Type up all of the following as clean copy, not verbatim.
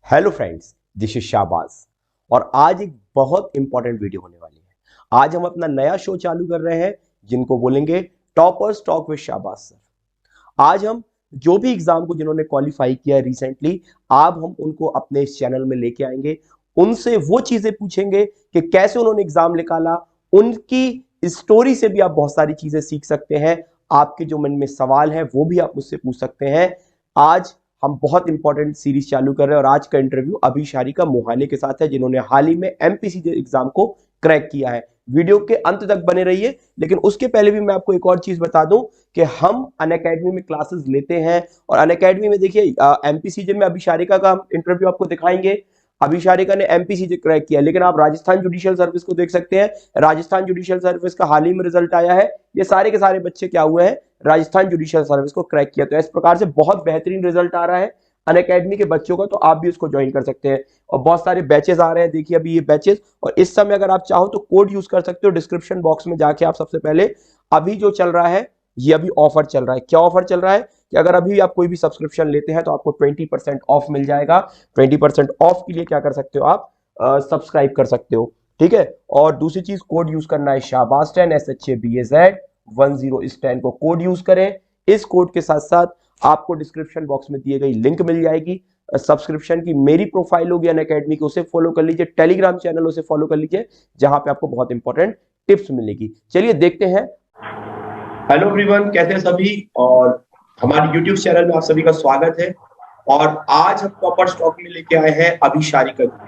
Hello friends, this is Shahbaz और आज एक बहुत इंपॉर्टेंट वीडियो होने वाली है। आज हम अपना नया शो चालू कर रहे हैं जिनको बोलेंगे toppers talk with Shahbaz sir. आज हम जो भी एग्जाम को जिन्होंने क्वालिफाई किया है रिसेंटली, अब हम उनको अपने इस चैनल में लेके आएंगे। उनसे वो चीजें पूछेंगे कि कैसे उन्होंने एग्जाम निकाला। उनकी स्टोरी से भी आप बहुत सारी चीजें सीख सकते हैं। आपके जो मन में सवाल है वो भी आप मुझसे पूछ सकते हैं। आज हम बहुत इंपॉर्टेंट सीरीज चालू कर रहे हैं और आज का इंटरव्यू अभी शारिका मोहाने के साथ है जिन्होंने हाल ही में एमपीसी एग्जाम को क्रैक किया है। वीडियो के अंत तक बने रहिए, लेकिन उसके पहले भी मैं आपको एक और चीज बता दूं कि हम अनअकैडमी में क्लासेस लेते हैं और अनअकैडमी में देखिए एमपीसीजे में अभी शारिका का इंटरव्यू आपको दिखाएंगे। अभी शारिका ने एमपीसीजे क्रैक किया, लेकिन आप राजस्थान जुडिशियल सर्विस को देख सकते हैं। राजस्थान जुडिशियल सर्विस का हाल ही में रिजल्ट आया है। ये सारे के सारे बच्चे क्या हुए हैं, राजस्थान जुडिशियल सर्विस को क्रैक किया। तो इस प्रकार से बहुत बेहतरीन रिजल्ट आ रहा है अनअकैडमी के बच्चों का, तो आप भी उसको ज्वाइन कर सकते हैं। और बहुत सारे बैचेस आ रहे हैं, देखिए अभी ये बैचेस। और इस समय अगर आप चाहो तो कोड यूज कर सकते हो। डिस्क्रिप्शन बॉक्स में जाके आप सबसे पहले अभी जो चल रहा है, ये अभी ऑफर चल रहा है। क्या ऑफर चल रहा है कि अगर अभी आप कोई भी सब्सक्रिप्शन लेते हैं तो आपको 20% ऑफ मिल जाएगा। 20% ऑफ के लिए क्या कर सकते हो, आप सब्सक्राइब कर सकते हो, ठीक है। और दूसरी चीज, कोड यूज करना है शाहबाज 10 SHABAZ10। इस 10 को कोड यूज करें। इस कोड के साथ साथ आपको डिस्क्रिप्शन बॉक्स में दिए गई लिंक मिल जाएगी सब्सक्रिप्शन की। मेरी प्रोफाइल होगी अनअकैडमी की, उसे फॉलो कर लीजिए। टेलीग्राम चैनल उसे फॉलो कर लीजिए जहां पे आपको बहुत इंपॉर्टेंट टिप्स मिलेगी। चलिए देखते हैं। हेलो एवरीवन, कैसे हैं सभी। और हमारे यूट्यूब चैनल में आप सभी का स्वागत है। और आज हम टॉपर स्टॉक में लेके आए हैं अभिशारिका जी।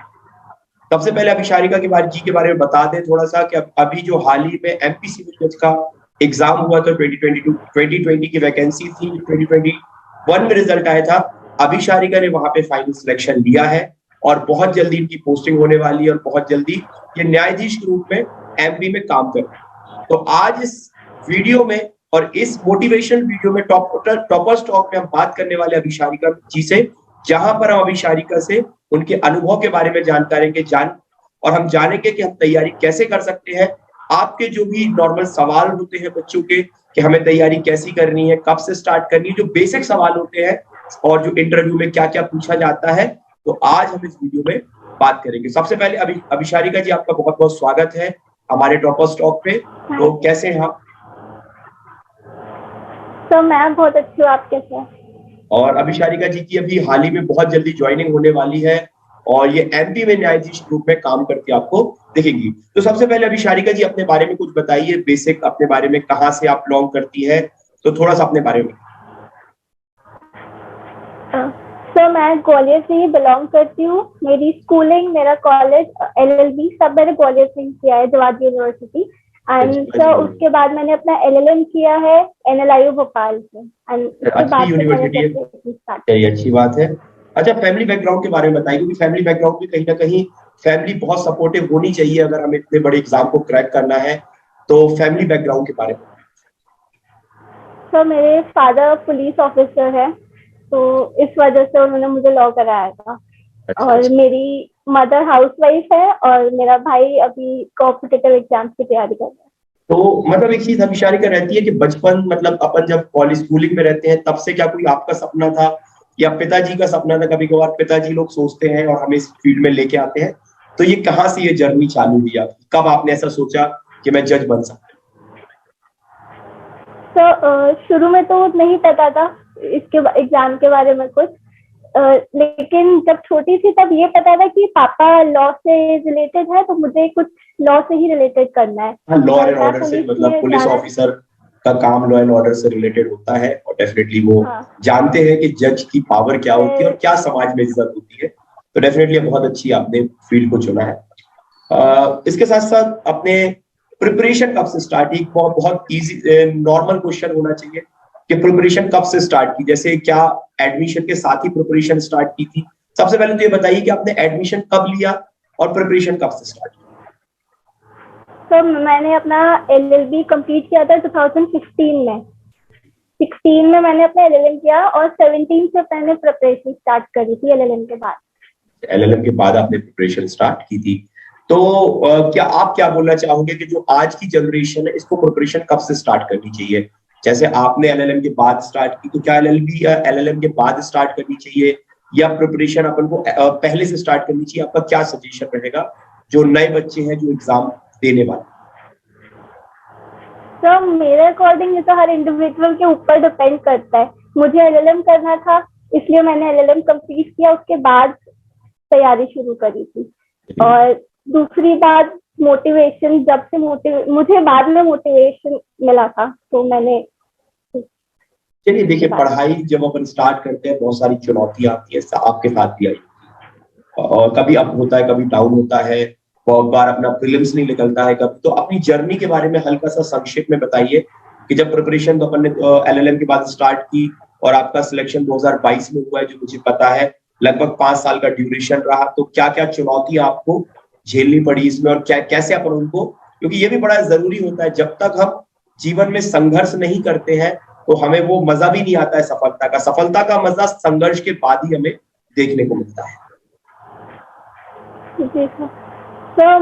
सबसे पहले अभिशारिका के बारे में बता दें थोड़ा सा कि अभी जो हाल ही में एमपीसी जज का एग्जाम हुआ था 2020 की वैकेंसी थी, 2021 में रिजल्ट आया था। अभिशारिका ने वहां पे फाइनल सिलेक्शन लिया है और बहुत जल्दी इनकी पोस्टिंग होने वाली है और बहुत जल्दी ये न्यायाधीश के रूप में एमपी में काम कर रहे हैं। तो आज इस वीडियो में और इस मोटिवेशन वीडियो में टॉपर स्टॉक में हम बात करने वाले अभिशारिका जी से, जहां पर हम अभिशारिका से उनके अनुभव के बारे में जानकारी के और हम जानेंगे कि हम तैयारी कैसे कर सकते हैं। आपके जो भी नॉर्मल सवाल होते हैं बच्चों के कि हमें तैयारी कैसी करनी है, कब से स्टार्ट करनी है, जो बेसिक सवाल होते हैं और जो इंटरव्यू में क्या क्या पूछा जाता है, तो आज हम इस वीडियो में बात करेंगे। सबसे पहले अभिशारिका जी, आपका बहुत बहुत स्वागत है हमारे टॉपर स्टॉक पे। तो कैसे हैं आप? तो मैं बहुत अच्छी हूँ, आप कैसे हैं? और अभिशारिका जी की अभी हाल ही में बहुत जल्दी ज्वाइनिंग होने वाली है और ये एमपी में न्यायाधीश के रूप में काम करके आपको दिखेगी। तो सबसे पहले अभिशारिका जी अपने बारे में कुछ बताइए, बेसिक अपने बारे में, कहाँ से आप बिलोंग करती है, तो थोड़ा सा अपने बारे में। तो मैं ग्वालियर से ही बिलोंग करती हूँ। मेरी स्कूलिंग, मेरा कॉलेज, LLB सब मैंने ग्वालियर से ही किया है, जवाहर यूनिवर्सिटी। एंड सर उसके बाद मैंने अपना LLM किया है NLIU भोपाल से। एंड उसके बाद यूनिवर्सिटी है, अच्छी बात है। अच्छा, फैमिली बैकग्राउंड के बारे में बताइए, क्योंकि फैमिली बैकग्राउंड भी कहीं ना कहीं फैमिली बहुत सपोर्टिव होनी चाहिए अगर हमें इतने बड़े एग्जाम को क्रैक करना है। तो फैमिली बैकग्राउंड के बारे में। सर मेरे फादर पुलिस ऑफिसर है, तो इस वजह से उन्होंने मुझे लॉ कराया था। और मेरी मदर हाउसवाइफ है और मेरा भाई अभी कॉम्पिटिटिव एग्जाम्स की तैयारी कर रहा है। तो मतलब एक चीज अभिशारिका रहती है कि बचपन, मतलब अपन जब कॉलेज स्कूलिंग में रहते हैं तब से क्या कोई आपका सपना था या पिताजी का सपना था? कभी कभार पिताजी लोग सोचते हैं और हमें इस फील्ड में लेके आते हैं, तो ये कहाँ से ये जर्नी चालू हुई आपकी? कब आपने ऐसा सोचा कि मैं जज बन सकता हूँ? तो शुरू में तो नहीं पता था इसके एग्जाम के बारे में कुछ, लेकिन जब छोटी थी तब ये पता था कि पापा लॉ से रिलेटेड है, तो मुझे कुछ लॉ से ही रिलेटेड करना है। लॉ एंड ऑर्डर से, मतलब पुलिस ऑफिसर का काम लॉ एंड ऑर्डर से रिलेटेड होता है और डेफिनेटली वो जानते हैं कि जज की पावर क्या होती है और क्या समाज में इज्जत होती है। तो डेफिनेटली बहुत अच्छी आपने फील्ड को चुना है। इसके साथ साथ अपने प्रिपरेशन कब से स्टार्ट की? बहुत इजी नॉर्मल क्वेश्चन होना चाहिए कि प्रिपरेशन कब से स्टार्ट की, जैसे क्या एडमिशन के साथ ही प्रिपरेशन स्टार्ट की थी? सबसे पहले तो ये बताइए कि आपने एडमिशन कब लिया और प्रिपरेशन कब से स्टार्ट की? तो मैंने अपना LLB कंप्लीट किया था 2016 में। 16 में मैंने अपना LLM किया और 17 से मैंने प्रिपरेशन स्टार्ट करी थी LLM के बाद। LLM के बाद आपने प्रिपरेशन स्टार्ट की थी। तो क्या आप क्या बोलना चाहोगे कि जो आज की जनरेशन है इसको प्रिपरेशन कब से स्टार्ट करनी चाहिए? जैसे आपने LLM के बाद स्टार्ट की, तो क्या LLM के बाद स्टार्ट करनी चाहिए या प्रिपरेशन अपन को पहले से स्टार्ट करनी चाहिए? आपका क्या सजेशन रहेगा जो नए बच्चे हैं जो एग्जाम देने वाले? तो मेरे अकॉर्डिंग ये तो हर इंडिविजुअल के ऊपर डिपेंड करता है। मुझे एलएलएम करना था, इसलिए मैंने एलएलएम कंप्लीट किया, उसके बाद तैयारी शुरू करी थी। और दूसरी बात, मोटिवेशन, जब से मुझे बाद में मोटिवेशन मिला था, तो मैंने चलिए देखिए, पढ़ाई जब अपन स्टार्ट करते हैं बहुत सारी चुनौतियां आती है, आपके साथ भी आई, और कभी अप होता है, कभी डाउन होता है, बहुत बार अपना प्रीलिम्स नहीं निकलता है कभी। तो अपनी जर्नी के बारे में हल्का सा संक्षेप में बताइए कि जब प्रिपरेशन तो अपन ने एलएलएम के बाद स्टार्ट की और आपका सिलेक्शन 2022 में हुआ है, जो मुझे पता है लगभग 5 साल का ड्यूरेशन रहा, तो क्या क्या चुनौतियां आपको झेलनी पड़ी इसमें, और क्या कैसे अपन उनको, क्योंकि ये भी बड़ा जरूरी होता है, जब तक हम जीवन में संघर्ष नहीं करते हैं तो हमें वो मजा भी नहीं आता है सफलता का। सफलता का मजा संघर्ष के बाद ही हमें देखने को मिलता है। जी सर। तो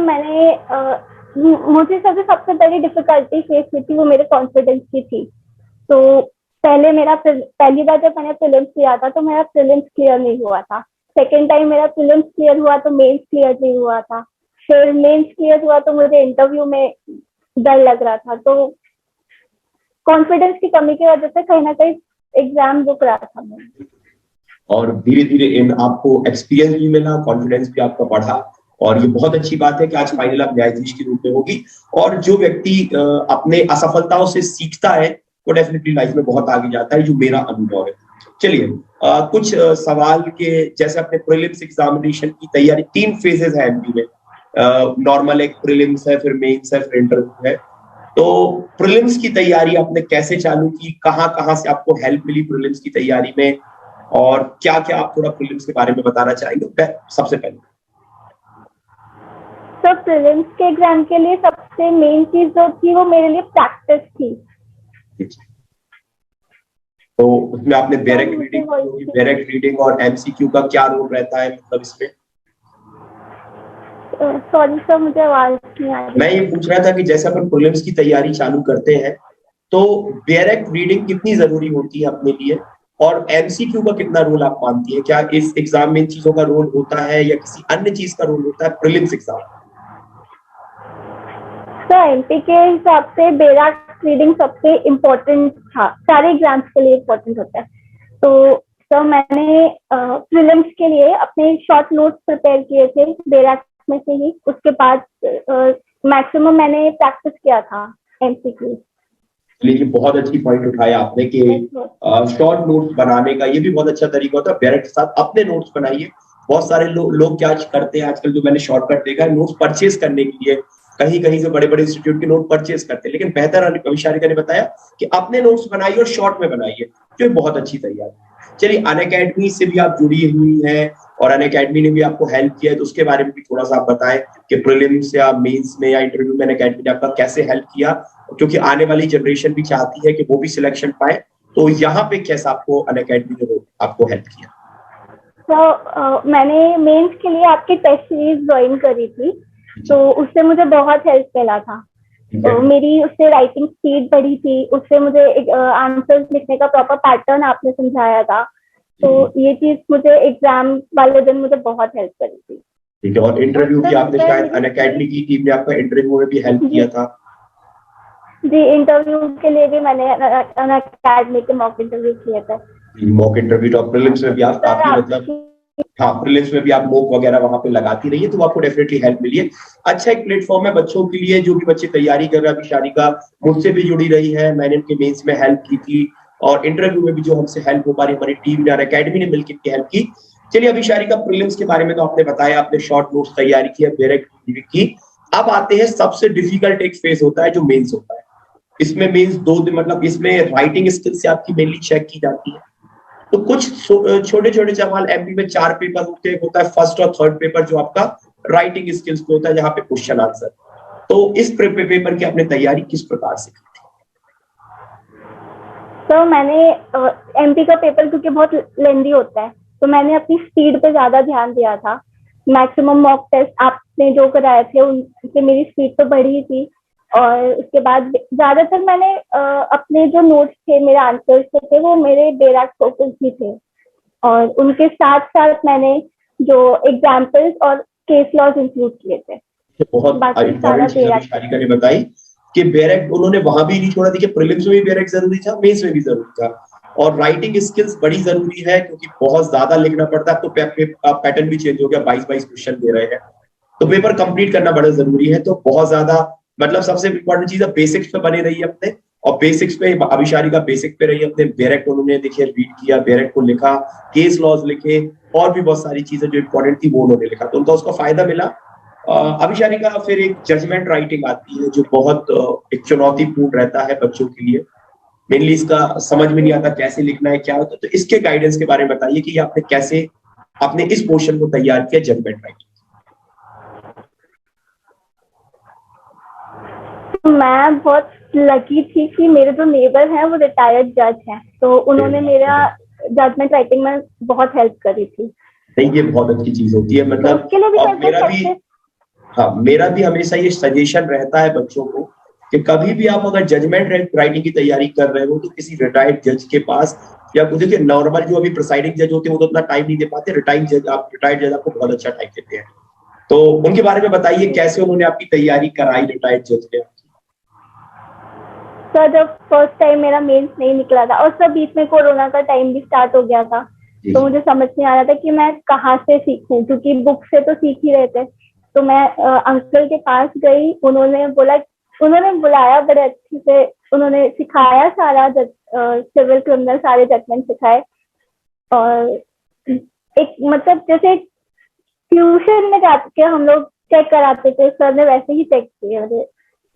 मुझे सबसे बड़ी डिफिकल्टी फेस हुई थी, वो मेरे कॉन्फिडेंस की थी। तो पहली बार जब मैंने प्रीलिम्स दिया था तो मेरा प्रीलिम्स क्लियर नहीं हुआ था। सेकेंड टाइम मेरा प्रीलिम्स क्लियर हुआ तो मेंस क्लियर नहीं हुआ था। फिर मेंस क्लियर हुआ तो मुझे इंटरव्यू में डर लग रहा था। तो कॉन्फिडेंस की कमी की वजह से कहीं ना कहीं एग्जाम रुक रहा था मैं। और धीरे धीरे इन आपको एक्सपीरियंस भी मिला, कॉन्फिडेंस भी आपका बढ़ा, और ये बहुत अच्छी बात है कि आज फाइनल आप न्यायाधीश के रूप में होगी। और जो व्यक्ति अपने असफलताओं से सीखता है वो डेफिनेटली लाइफ में बहुत आगे जाता है, जो मेरा अनुभव है। चलिए कुछ सवाल के, जैसे अपने प्रीलिम्स एग्जामिनेशन की तैयारी, 3 फेजेस है एमपी में, नॉर्मल एक प्रीलिम्स है, फिर मेंस है, फिर इंटरव्यू है। तो प्रीलिम्स की तैयारी आपने कैसे चालू की, कहाँ कहाँ से आपको हेल्प मिली प्रीलिम्स की तैयारी में, और क्या क्या आप थोड़ा प्रीलिम्स के बारे में बताना चाहेंगे सबसे पहले? तो प्रीलिम्स के एग्जाम के लिए सबसे मेन चीज जो थी वो मेरे लिए प्रैक्टिस थी। तो उसमें आपने डायरेक्ट रीडिंग और एमसीक्यू का क्या रोल रहता है, मतलब इसमें? सॉरी सर, मुझे आवाज नहीं आ रही। मैं ये पूछ रहा था कि जैसे अपन प्रीलिम्स की तैयारी चालू करते हैं तो डायरेक्ट रीडिंग कितनी जरूरी होती है अपने लिए, और एमसीक्यू का कितना रोल आप मानती है? क्या इस एग्जाम में इन चीजों का रोल होता है या किसी अन्य चीज का रोल होता है प्रीलिम्स एग्जाम? तो एमपी के हिसाब से डायरेक्ट रीडिंग सबसे इम्पोर्टेंट था, सारे एग्जाम्स के लिए इम्पोर्टेंट होता है। तो मैंने प्रीलिम्स के लिए अपने शॉर्ट नोट्स प्रिपेयर किए थे डायरेक्ट में से ही। उसके बाद मैक्सिमम मैंने प्रैक्टिस किया था एमसीक्यू। ये बहुत अच्छी पॉइंट उठाया आपने कि शॉर्ट नोट्स बनाने का ये भी बहुत अच्छा तरीका होता है। डायरेक्ट के साथ अपने नोट्स बनाइए। बहुत सारे लोग क्या करते हैं आजकल, जो मैंने शॉर्टकट देखा है, नोट्स परचेज करने के लिए कहीं कहीं से बड़े बड़े इंस्टीट्यूट के नोट परचेज करते हैं, लेकिन बेहतर अविशारिका ने बताया कि अपने नोट्स बनाइए और शॉर्ट में बनाइए, जो बहुत अच्छी तैयारी है। चलिए, अनअकैडमी से भी आप जुड़ी हुई हैं और अनअकैडमी ने भी आपको हेल्प किया है, तो उसके बारे में भी थोड़ा सा आप बताएं कि प्रीलिम्स या मेंस में या इंटरव्यू में अनअकैडमी ने आपका कैसे हेल्प किया, क्योंकि आने वाली जनरेशन भी चाहती है कि वो भी सिलेक्शन पाए। तो यहाँ पे कैसा आपको अनअकैडमी ने आपको हेल्प किया? तो मैंने मेंस के लिए आपकी टेस्ट सीरीज ज्वाइन करी थी, तो उससे मुझे बहुत हेल्प मिला था। तो मेरी उससे राइटिंग स्पीड बढ़ी थी, उससे मुझे आंसर्स लिखने का प्रॉपर पैटर्न आपने समझाया था। तो ये चीज मुझे एग्जाम वाले दिन मुझे बहुत हेल्प करी थी। ठीक है, और इंटरव्यू की आपने शायद अनअकैडमी की टीम ने आपका इंटरव्यू में भी हेल्प किया था? जी, इंटरव्यू के लिए भी मैंने अनअकैडमी के मॉक इंटरव्यू किए थे। मॉक इंटरव्यू तो प्रीलिम्स में भी आप काफी, मतलब हाँ, प्रीलिम्स में भी आप मॉक वगैरह वहां पे लगाती रही है, तो आपको डेफिनेटली हेल्प मिली है। अच्छा, एक प्लेटफॉर्म है बच्चों के लिए, जो भी बच्चे तैयारी कर रहे हैं। अभिशारिका मुझसे भी जुड़ी रही है, मैंने उनके मेंस में हेल्प की थी, और इंटरव्यू में भी जो हमसे हेल्प हो पा रही, हमारी टीम ने और अकेडमी ने मिलकर इनकी हेल्प की। चलिए, अभिशारिका, प्रीलिम्स के बारे में तो आपने बताया, आपने शॉर्ट नोट्स तैयारी की, डायरेक्ट की। अब आते हैं सबसे डिफिकल्ट एक फेज होता है जो मेंस होता है। इसमें मेंस 2 दिन, मतलब इसमें राइटिंग स्किल्स से आपकी मेनली चेक की जाती है। तो कुछ छोटे छोटे सवाल एमपी में 4 पेपर होते हैं, होता है फर्स्ट और थर्ड पेपर जो आपका राइटिंग स्किल्स पे होता है, जहां पे क्वेश्चन आंसर। तो इस पेपर की आपने तैयारी किस प्रकार से की थी? तो मैंने एमपी का पेपर क्योंकि बहुत लेंदी होता है, तो मैंने अपनी स्पीड पे ज्यादा ध्यान दिया था। मैक्सिमम मॉक टेस्ट आपने जो कराए थे उनसे मेरी स्पीड तो बढ़ी थी। और उसके बाद ज्यादातर मैंने अपने जो नोट्स थे, मेरे आंसर्स थे, वो मेरे डायरेक्ट फोकस ही थे। और उनके साथ साथ मैंने जो एग्जाम्पल्स और केस लॉज इंक्लूड किए थे। बहुत बाकी सारा इंपॉर्टेंट चीज दे अभी शारिका ने बताई कि बैरक उन्होंने वहां भी नहीं छोड़ा। देखिए प्रीलिम्स में भी बैरक जरूरी था, मेंस में भी जरूरी था, और राइटिंग स्किल्स बड़ी जरूरी है क्योंकि बहुत ज्यादा लिखना पड़ता है। तो पैटर्न भी चेंज हो गया, 22-22 क्वेश्चन दे रहे हैं, तो पेपर कंप्लीट करना बड़ा जरूरी है। तो बहुत ज्यादा मतलब सबसे इंपॉर्टेंट चीज है बेसिक्स पे बने रहिए अपने, और बेसिक्स पे अभिशारी का बेसिक पे रहिए अपने। बैरक उन्होंने देखिए रीड किया, बैरक को लिखा, केस लॉज लिखे, और भी बहुत सारी चीजें जो इंपॉर्टेंट थी वो उन्होंने लिखा, तो उनका उसका फायदा मिला। अभिशारी का फिर एक जजमेंट राइटिंग आती है जो बहुत एक चुनौतीपूर्ण रहता है बच्चों के लिए। मेनली इसका समझ में नहीं आता कैसे लिखना है क्या होता है, तो इसके गाइडेंस के बारे में बताइए कि आपने कैसे अपने इस पोर्शन को तैयार किया जजमेंट राइटिंग। मैं बहुत लकी थी कि मेरे जो नेबर हैं वो रिटायर्ड जज हैं, तो उन्होंने मेरा जजमेंट राइटिंग में बहुत हेल्प करी थी। नहीं, ये बहुत अच्छी चीज होती है। तो मतलब उसके लिए भी अब कैसे सक्सेस। हाँ, मेरा भी हमेशा ये सजेशन रहता है बच्चों को कि कभी भी आप अगर जजमेंट राइटिंग की तैयारी कर रहे हो तो किसी रिटायर्ड जज के पास, या देखिए नॉर्मल जो अभी प्रिसाइडिंग जज होते हैं वो तो उतना टाइम नहीं दे पाते, रिटायर्ड जज आपको बहुत अच्छा टाइम देते हैं। तो उनके बारे में बताइए कैसे उन्होंने आपकी तैयारी कराई रिटायर्ड जज ने। सर जब फर्स्ट टाइम मेरा मेंस नहीं निकला था और सब बीच में कोरोना का टाइम भी स्टार्ट हो गया था, तो मुझे समझ नहीं आ रहा था कि मैं कहाँ से सीखूं, क्योंकि बुक से तो सीख ही रहे थे। तो मैं अंकल के पास गई, उन्होंने बुलाया बड़े अच्छे से, उन्होंने सिखाया सारा सिविल क्रिमिनल सारे जजमेंट सिखाए। और एक मतलब जैसे ट्यूशन में जाके हम लोग चेक कराते थे, सर ने वैसे ही चेक किए मुझे।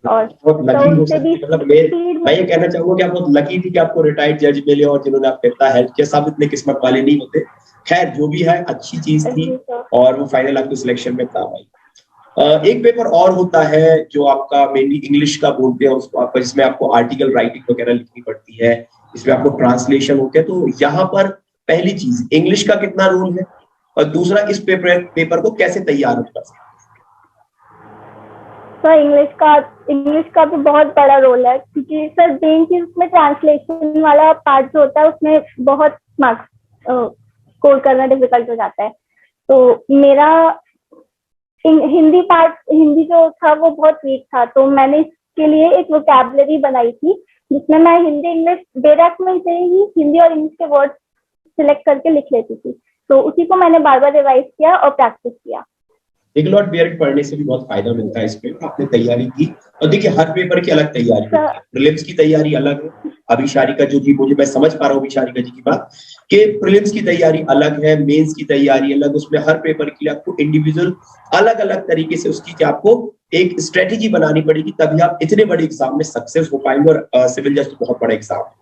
और बहुत लकी हो उनसे भी सकती है। मतलब मैं ये कहना चाहूंगा कि आप बहुत लकी थी कि आपको रिटायर्ड जज मिले और जिन्होंने आपको इतना हेल्प किया। सब इतने किस्मत वाले नहीं होते। खैर जो भी है अच्छी चीज थी, और वो फाइनल आपकी सिलेक्शन में काम आई। एक पेपर और होता है जो आपका मेनली इंग्लिश का बोलते हैं उसको, आपका जिसमें आपको आर्टिकल राइटिंग वगैरह लिखनी पड़ती है, इसमें आपको ट्रांसलेशन होते हैं। तो यहाँ पर पहली चीज इंग्लिश का कितना रोल है, और दूसरा इस पेपर को कैसे तैयार होता है। सर इंग्लिश का भी बहुत बड़ा रोल है, क्योंकि सर मेन चीज उसमें ट्रांसलेशन वाला पार्ट जो होता है उसमें बहुत मार्क्स स्कोर करना डिफिकल्ट हो जाता है। तो मेरा हिंदी जो था वो बहुत वीक था, तो मैंने इसके लिए एक वोकैबुलरी बनाई थी जिसमें मैं हिंदी इंग्लिश बैरक में से ही हिंदी और इंग्लिश के वर्ड सिलेक्ट करके लिख लेती थी। तो उसी को मैंने बार बार रिवाइज किया और प्रैक्टिस किया। एक लॉट बैरक पढ़ने से भी बहुत फायदा मिलता है इसमें। आपने तैयारी की, और देखिए हर पेपर की अलग तैयारी होती है। प्रीलिम्स की तैयारी अलग है। अभी शारिका जो जी मुझे मैं समझ पा रहा हूँ शारिका जी की बात कि प्रीलिम्स की तैयारी अलग है, मेंस की तैयारी अलग। उसमें हर पेपर के लिए आपको इंडिविजुअल अलग अलग तरीके से उसकी क्या आपको एक स्ट्रेटेजी बनानी पड़ेगी, तभी आप इतने बड़े एग्जाम में सक्सेस हो पाएंगे। और सिविल जज तो बहुत बड़ा एग्जाम है।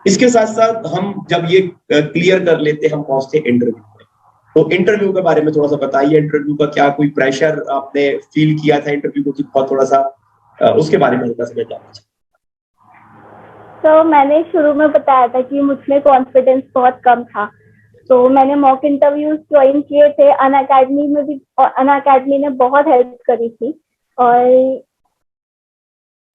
इसके साथ साथ हम जब ये क्लियर कर लेते हम पहुंचते इंटरव्यू में। तो इंटरव्यू के बारे में थोड़ा सा बताइए, इंटरव्यू का क्या कोई प्रेशर आपने फील किया था इंटरव्यू को, कि बहुत थोड़ा सा उसके बारे में हल्का सा जानना चाहिए। तो मैंने शुरू में बताया था कि मुझमें कॉन्फिडेंस बहुत कम था, तो मैंने मॉक इंटरव्यूज ज्वाइन किए थे अनअकैडमी में भी, और अनअकैडमी ने बहुत हेल्प करी थी। और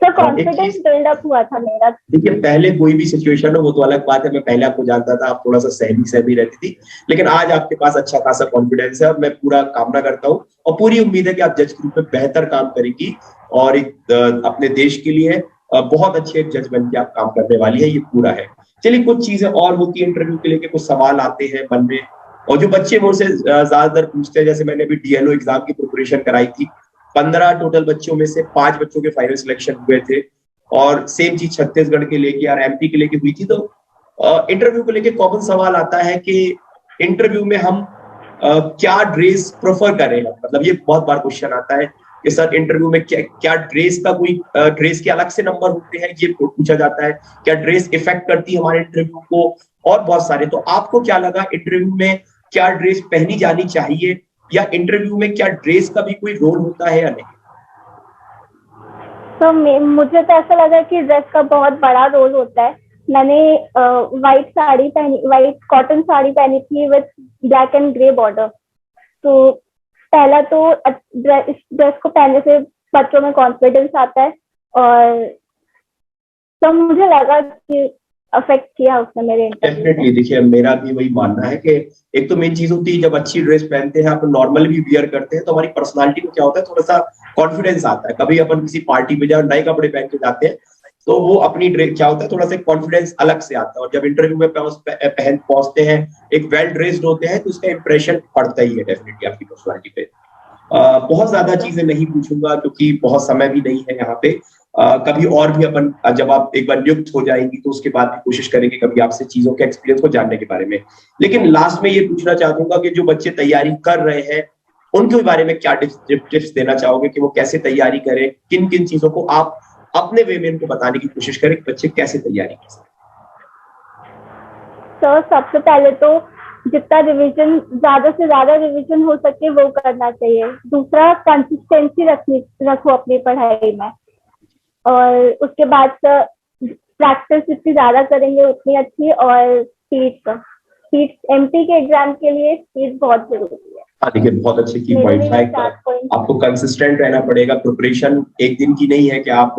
तो कॉन्फिडेंस बिल्डअप हुआ था मेरा। देखिए पहले कोई भी सिचुएशन हो वो तो अलग बात है, मैं पहले आपको जानता था आप थोड़ा सा सहमी रहती थी, लेकिन आज आपके पास अच्छा खासा कॉन्फिडेंस है, और मैं पूरा कामना करता हूँ और पूरी उम्मीद है कि आप जज ग्रुप में बेहतर काम करेंगी, और एक अपने देश के लिए बहुत अच्छे एक जज बन के आप काम करने वाली है, ये पूरा है। चलिए कुछ चीजें और होती है इंटरव्यू के लिए, कुछ सवाल आते हैं मन में, और जो बच्चे मुझसे ज्यादातर पूछते हैं, जैसे मैंने अभी डीएलओ एग्जाम की प्रिपरेशन कराई थी, 15 टोटल बच्चों में से 5 बच्चों के फाइनल सिलेक्शन हुए थे, और सेम चीज छत्तीसगढ़ के लेके और एमपी के लेके हुई थी। तो इंटरव्यू को लेके कॉमन सवाल आता है कि इंटरव्यू में हम क्या ड्रेस प्रेफर करें। मतलब ये बहुत बार क्वेश्चन आता है कि सर इंटरव्यू में क्या ड्रेस का कोई ड्रेस के अलग से नंबर होते हैं, ये पूछा जाता है। क्या ड्रेस इफेक्ट करती है हमारे इंटरव्यू को, और बहुत सारे। तो आपको क्या लगा इंटरव्यू में क्या ड्रेस पहनी जानी चाहिए, या इंटरव्यू में क्या ड्रेस का भी कोई रोल होता है या नहीं। तो मुझे तो ऐसा लगा कि ड्रेस का बहुत बड़ा रोल होता है। मैंने व्हाइट कॉटन साड़ी पहनी थी with black and grey border. तो पहला तो ड्रेस को पहनने से बच्चों में कॉन्फिडेंस आता है, और तो मुझे लगा कि अफेक्ट किया उसने मेरे इंटरव्यू। डेफिनेटली, देखिए मेरा भी वही मानना है कि एक तो मेन चीज होती है जब अच्छी ड्रेस पहनते हैं, अपन नॉर्मल भी वियर करते हैं तो हमारी पर्सनालिटी में क्या होता है, थोड़ा सा कॉन्फिडेंस आता है। कभी अपन किसी पार्टी पे जाओ नए कपड़े पहन के जाते हैं तो वो अपनी ड्रेस क्या होता है, थोड़ा सा कॉन्फिडेंस अलग से आता है। और जब इंटरव्यू में पहन पहुंचते हैं, एक वेल ड्रेस्ड होते हैं, तो उसका इंप्रेशन पड़ता ही है डेफिनेटली आपकी पर्सनालिटी पे। बहुत ज्यादा चीजें नहीं पूछूंगा क्योंकि बहुत समय भी नहीं है यहाँ पे। कभी और भी अपन जब आप एक बार नियुक्त हो जाएंगी तो उसके बाद भी कोशिश करेंगे कभी आपसे चीजों के एक्सपीरियंस को जानने के बारे में। लेकिन लास्ट में ये पूछना चाहूंगा कि जो बच्चे तैयारी कर रहे हैं उनके बारे में क्या टिप्स देना चाहोगे कि वो कैसे तैयारी करें, किन किन चीजों को आप अपने वे में उनको बताने की कोशिश करें कि बच्चे कैसे तैयारी कर सकते तो सबसे पहले तो जितना रिवीजन, ज्यादा से ज्यादा रिवीजन हो सके वो करना चाहिए। दूसरा, कंसिस्टेंसी रखो अपनी पढ़ाई में। और उसके बाद प्रैक्टिस जितनी ज्यादा करेंगे उतनी अच्छी। और स्पीड एमपी के एग्जाम के लिए स्पीड बहुत जरूरी है। हाँ देखिए, बहुत अच्छे की मेरे पॉइंट लिए है। 4 पॉइंट। आपको कंसिस्टेंट रहना पड़ेगा। प्रिपरेशन एक दिन की नहीं है कि आप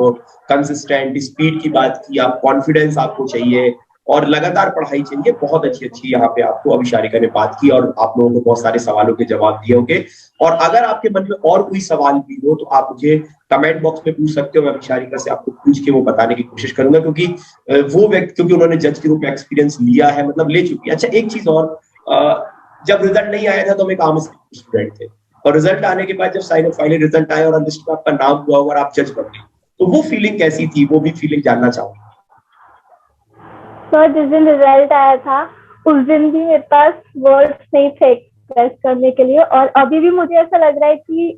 कंसिस्टेंट, स्पीड की बात की, आप कॉन्फिडेंस आपको चाहिए और लगातार पढ़ाई चाहिए। बहुत अच्छी अच्छी यहाँ पे आपको अभिशारिका ने बात की और आप लोगों को बहुत सारे सवालों के जवाब दिए होंगे। और अगर आपके मन में और कोई सवाल भी हो तो आप मुझे कमेंट बॉक्स में पूछ सकते हो। मैं अभिशारिका से आपको पूछ के वो बताने की कोशिश करूंगा क्योंकि वो व्यक्ति, क्योंकि उन्होंने जज के रूप में एक्सपीरियंस लिया है, मतलब ले चुकी है। अच्छा, एक चीज और, जब रिजल्ट नहीं आया था तो हम एक आम स्टूडेंट थे और रिजल्ट आने के बाद जब फाइनल रिजल्ट आया और लिस्ट में आपका नाम हुआ और आप जज बन गए, तो वो फीलिंग कैसी थी, वो भी फीलिंग जानना चाहूंगा। सर, जिस दिन रिजल्ट आया था उस दिन भी मेरे पास वर्ड्स नहीं थे एक्सप्रेस करने के लिए। और अभी भी मुझे ऐसा लग रहा है कि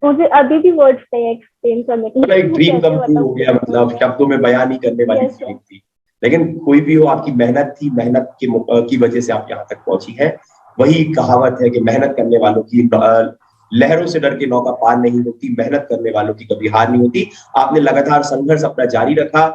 मुझे अभी भी वर्ड्स नहीं एक्सप्लेन करने के लिए। एक ड्रीम कम ट्रू हो गया, मतलब शब्दों में बयान नहीं करने वाली फीलिंग थी। लेकिन कोई भी हो, आपकी मेहनत थी, मेहनत की वजह से आप यहाँ तक पहुंची है। वही कहावत है कि मेहनत करने वालों की लहरों से डर के नौका पार नहीं होती, मेहनत करने वालों की कभी हार नहीं होती। आपने लगातार संघर्ष अपना जारी रखा।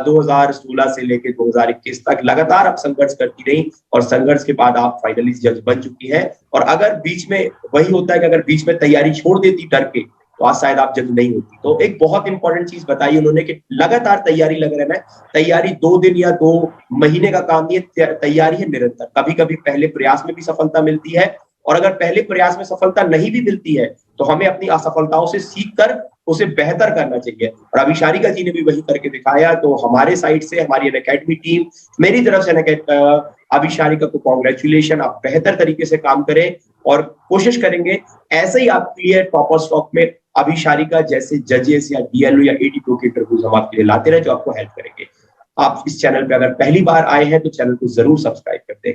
2016 से लेकर 2021 तक लगातार आप संघर्ष करती रही और संघर्ष के बाद आप फाइनली जज बन चुकी हैं। और अगर बीच में, वही होता है कि अगर बीच में तैयारी छोड़ देती डर के, तो आज शायद आप जज नहीं होती। तो एक बहुत इंपॉर्टेंट चीज बताई उन्होंने कि लगातार तैयारी लग रहना है। तैयारी 2 दिन या 2 महीने का काम नहीं है, तैयारी है निरंतर। कभी कभी पहले प्रयास में भी सफलता मिलती है और अगर पहले प्रयास में सफलता नहीं भी मिलती है तो हमें अपनी असफलताओं से सीख कर उसे बेहतर करना चाहिए। और अभिशारिका जी ने भी वही करके दिखाया। तो हमारे साइड से, हमारी अनअकैडमी टीम, मेरी तरफ से अभिशारिका को कॉन्ग्रेचुलेशन। आप बेहतर तरीके से काम करें और कोशिश करेंगे ऐसे ही आपके लिए टॉपर स्टॉक में अभिशारिका जैसे जजेस या डीएलओ या एडीपीओ के इंटरव्यूज हम आपके लिए लाते रहे जो आपको हेल्प करेंगे। आप इस चैनल पे अगर पहली बार आए हैं तो चैनल को जरूर सब्सक्राइब कर दें।